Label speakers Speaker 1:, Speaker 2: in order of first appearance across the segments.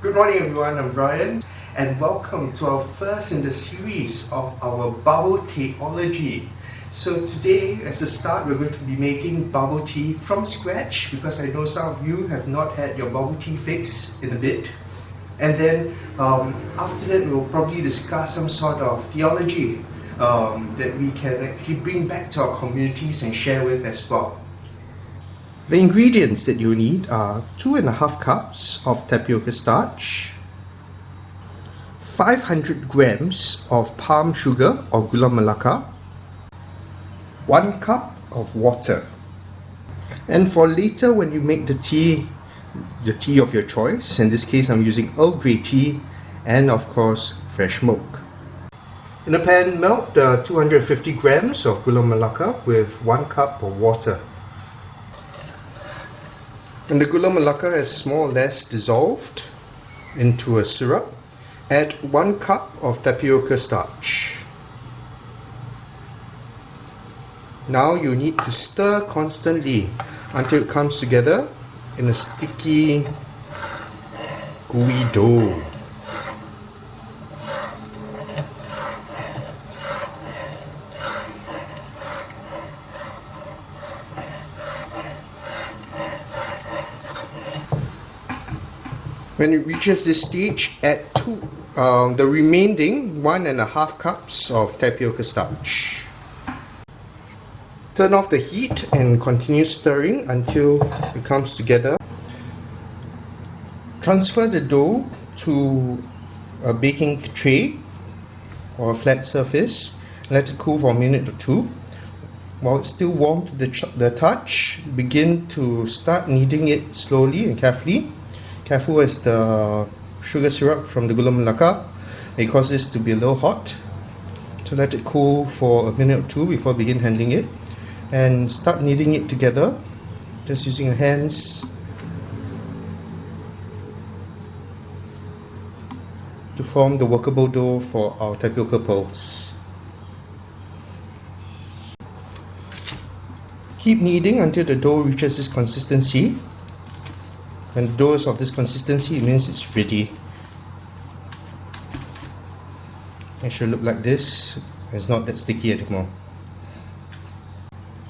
Speaker 1: Good morning everyone, I'm Brian and welcome to our first in the series of our bubble Teh-ology. So today, as a start, we're going to be making bubble tea from scratch because I know some of you have not had your bubble tea fix in a bit. And then after that, we'll probably discuss some sort of theology that we can actually bring back to our communities and share with as well. The ingredients that you need are 2.5 cups of tapioca starch, 500 grams of palm sugar or gula melaka, 1 cup of water. And for later when you make the tea of your choice, in this case I'm using Earl Grey tea and of course fresh milk. In a pan, melt 250 grams of gula melaka with 1 cup of water. When the gula melaka is more or less dissolved into a syrup, add 1 cup of tapioca starch. Now you need to stir constantly until it comes together in a sticky, gooey dough. When it reaches this stage, add the remaining 1.5 cups of tapioca starch. Turn off the heat and continue stirring until it comes together. Transfer the dough to a baking tray or a flat surface. Let it cool for a minute or two. While it's still warm to the touch, begin to start kneading it slowly and carefully. Careful as the sugar syrup from the gula melaka may cause this to be a little hot. So let it cool for a minute or two before begin handling it. And start kneading it together, just using your hands to form the workable dough for our tapioca pearls. Keep kneading until the dough reaches this consistency. When the dough is of this consistency, it means it's ready. It should look like this. It's not that sticky anymore.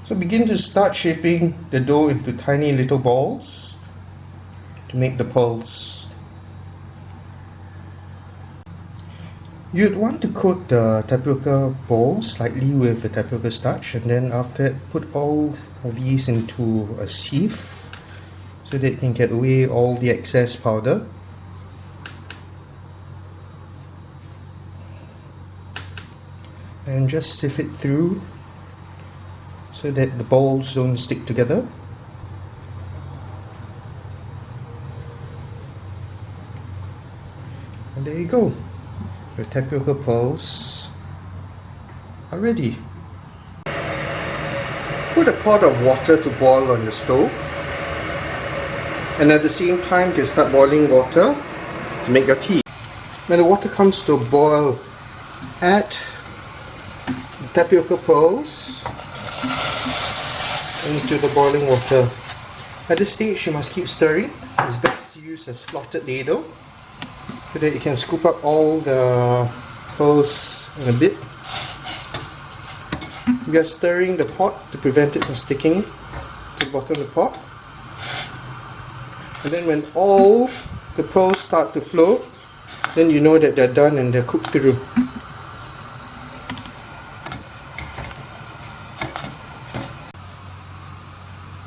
Speaker 1: So begin to start shaping the dough into tiny little balls to make the pearls. You'd want to coat the tapioca balls slightly with the tapioca starch, and then after that put all of these into a sieve so that you can get away all the excess powder. And just sieve it through so that the balls don't stick together. And there you go. Your tapioca pearls are ready. Put a pot of water to boil on your stove. And at the same time, you can start boiling water to make your tea. When the water comes to a boil, add the tapioca pearls into the boiling water. At this stage, you must keep stirring. It's best to use a slotted ladle so that you can scoop up all the pearls in a bit. We are stirring the pot to prevent it from sticking to the bottom of the pot. And then when all the pearls start to float, then you know that they're done and they're cooked through.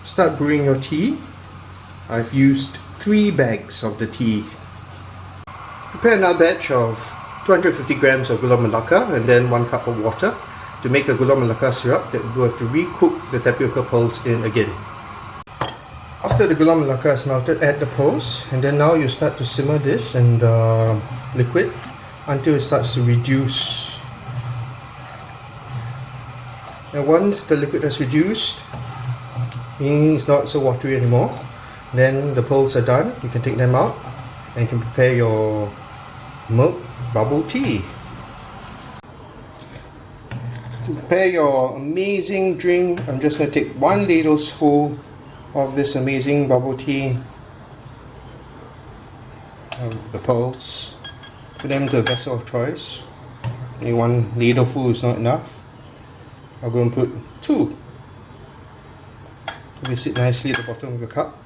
Speaker 1: Start brewing your tea. I've used 3 bags of the tea. Prepare another batch of 250 grams of gula melaka and then 1 cup of water to make a gula melaka syrup that we'll have to recook the tapioca pearls in again. After the gula melaka is melted, add the pearls, and then now you start to simmer this in the liquid until it starts to reduce. And once the liquid has reduced, meaning it's not so watery anymore, then the pearls are done. You can take them out and you can prepare your milk bubble tea. To prepare your amazing drink, I'm just going to take 1 ladlesful of this amazing bubble tea the pearls. Put them into a vessel of choice. Only one ladle full is not enough. I'll go and put 2. Place it nicely at the bottom of the cup.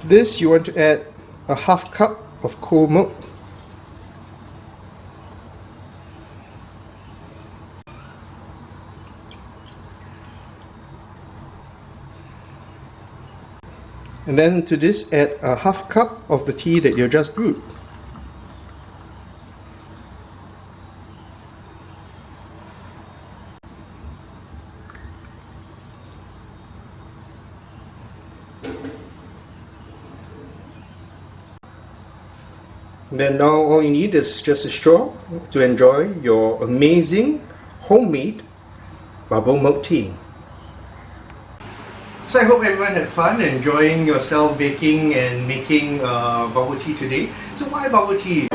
Speaker 1: This you want to add a half cup of cold milk. And then to this add a half cup of the tea that you just brewed. Then now all you need is just a straw to enjoy your amazing homemade bubble milk tea. So I hope everyone had fun enjoying yourself baking and making bubble tea today. So why bubble tea?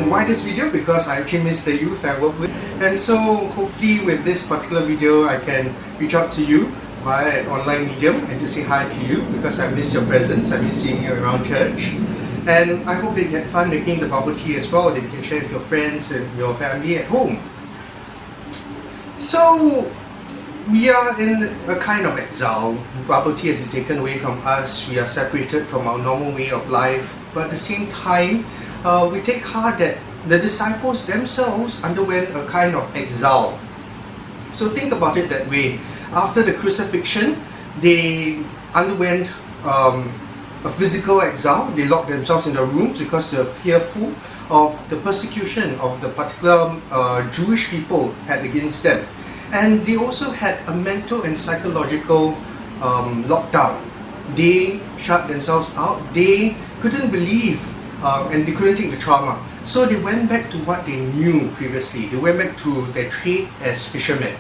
Speaker 1: Why this video? Because I actually miss the youth I work with, and so hopefully with this particular video I can reach out to you via an online medium and to say hi to you, because I miss your presence. I've been seeing you around church, and I hope that you had fun making the bubble tea as well, that you can share with your friends and your family at home. So we are in a kind of exile. Bubble tea has been taken away from us. We are separated from our normal way of life, but at the same time we take heart that the disciples themselves underwent a kind of exile. So think about it that way. After the crucifixion, they underwent a physical exile. They locked themselves in their rooms because they were fearful of the persecution of the particular Jewish people had against them. And they also had a mental and psychological lockdown. They shut themselves out. They couldn't believe and they couldn't take the trauma. So they went back to what they knew previously. They went back to their trade as fishermen.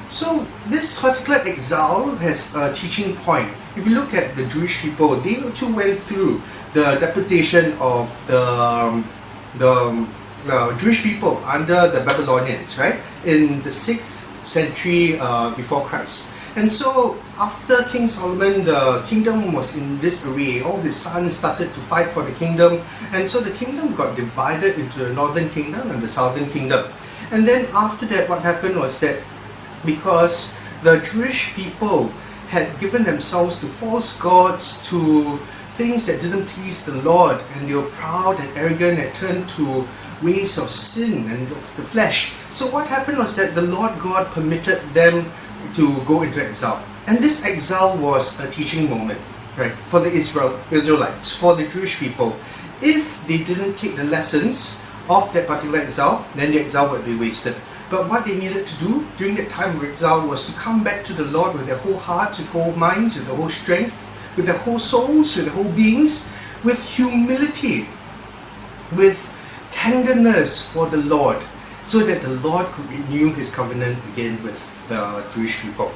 Speaker 1: So this particular exile has a teaching point. If you look at the Jewish people, they too went through the deportation of the Jewish people under the Babylonians, right? In the 6th century before Christ. And so after King Solomon, the kingdom was in disarray. All his sons started to fight for the kingdom, and so the kingdom got divided into the northern kingdom and the southern kingdom. And then after that, what happened was that because the Jewish people had given themselves to false gods, to things that didn't please the Lord, and they were proud and arrogant and turned to ways of sin and of the flesh. So what happened was that the Lord God permitted them to go into exile. And this exile was a teaching moment, right, for the Israelites, for the Jewish people. If they didn't take the lessons of that particular exile, then the exile would be wasted. But what they needed to do during that time of exile was to come back to the Lord with their whole hearts, with whole minds, with their whole strength, with their whole souls, with their whole beings, with humility, with tenderness for the Lord, so that the Lord could renew His covenant again with the Jewish people.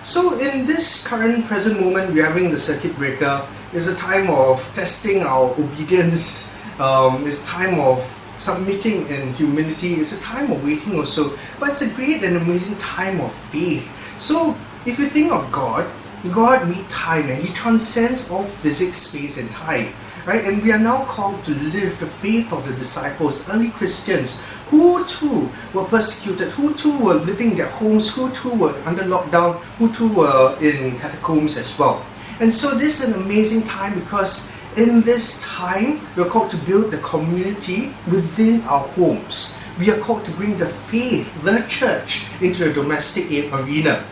Speaker 1: So in this current present moment, we're having the circuit breaker. It's a time of testing our obedience. It's time of submitting in humility. It's a time of waiting also. But it's a great and amazing time of faith. So if you think of God, God made time and He transcends all physics, space and time. Right? And we are now called to live the faith of the disciples, early Christians, who too were persecuted, who too were living in their homes, who too were under lockdown, who too were in catacombs as well. And so this is an amazing time, because in this time we are called to build the community within our homes. We are called to bring the faith, the church, into the domestic arena.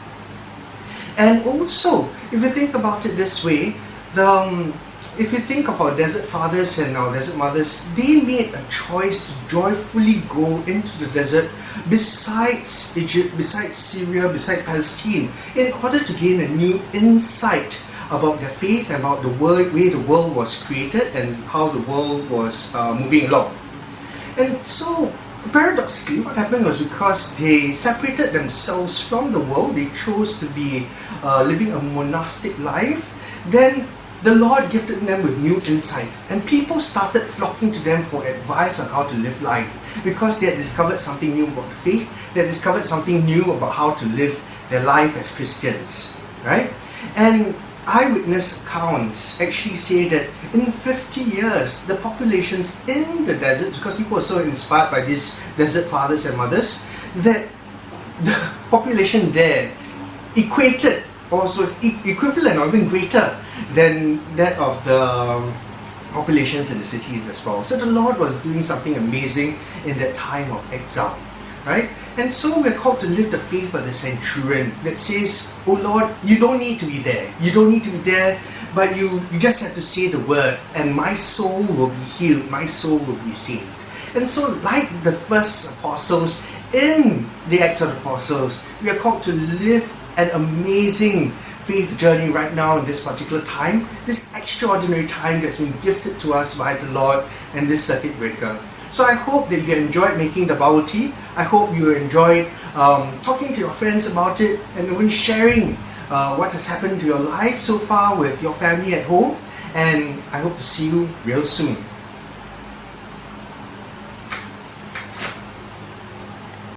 Speaker 1: And also, if you think about it this way, if you think of our desert fathers and our desert mothers, they made a choice to joyfully go into the desert besides Egypt, besides Syria, besides Palestine, in order to gain a new insight about their faith, about the way the world was created and how the world was moving along. And so, paradoxically, what happened was because they separated themselves from the world, they chose to be living a monastic life, then the Lord gifted them with new insight, and people started flocking to them for advice on how to live life, because they had discovered something new about the faith, they had discovered something new about how to live their life as Christians, right? And eyewitness accounts actually say that in 50 years, the populations in the desert, because people were so inspired by these desert fathers and mothers, that the population there equated, or was equivalent or even greater than that of the populations in the cities as well. So the Lord was doing something amazing in that time of exile, right? And so we're called to live the faith of the centurion that says, oh Lord, you don't need to be there. You don't need to be there, but you just have to say the word, and my soul will be healed. My soul will be saved. And so like the first apostles in the Acts of the Apostles, we are called to live an amazing faith journey right now in this particular time, this extraordinary time that's been gifted to us by the Lord and this circuit breaker. So I hope that you enjoyed making the bubble tea. I hope you enjoyed talking to your friends about it and even sharing what has happened to your life so far with your family at home. And I hope to see you real soon.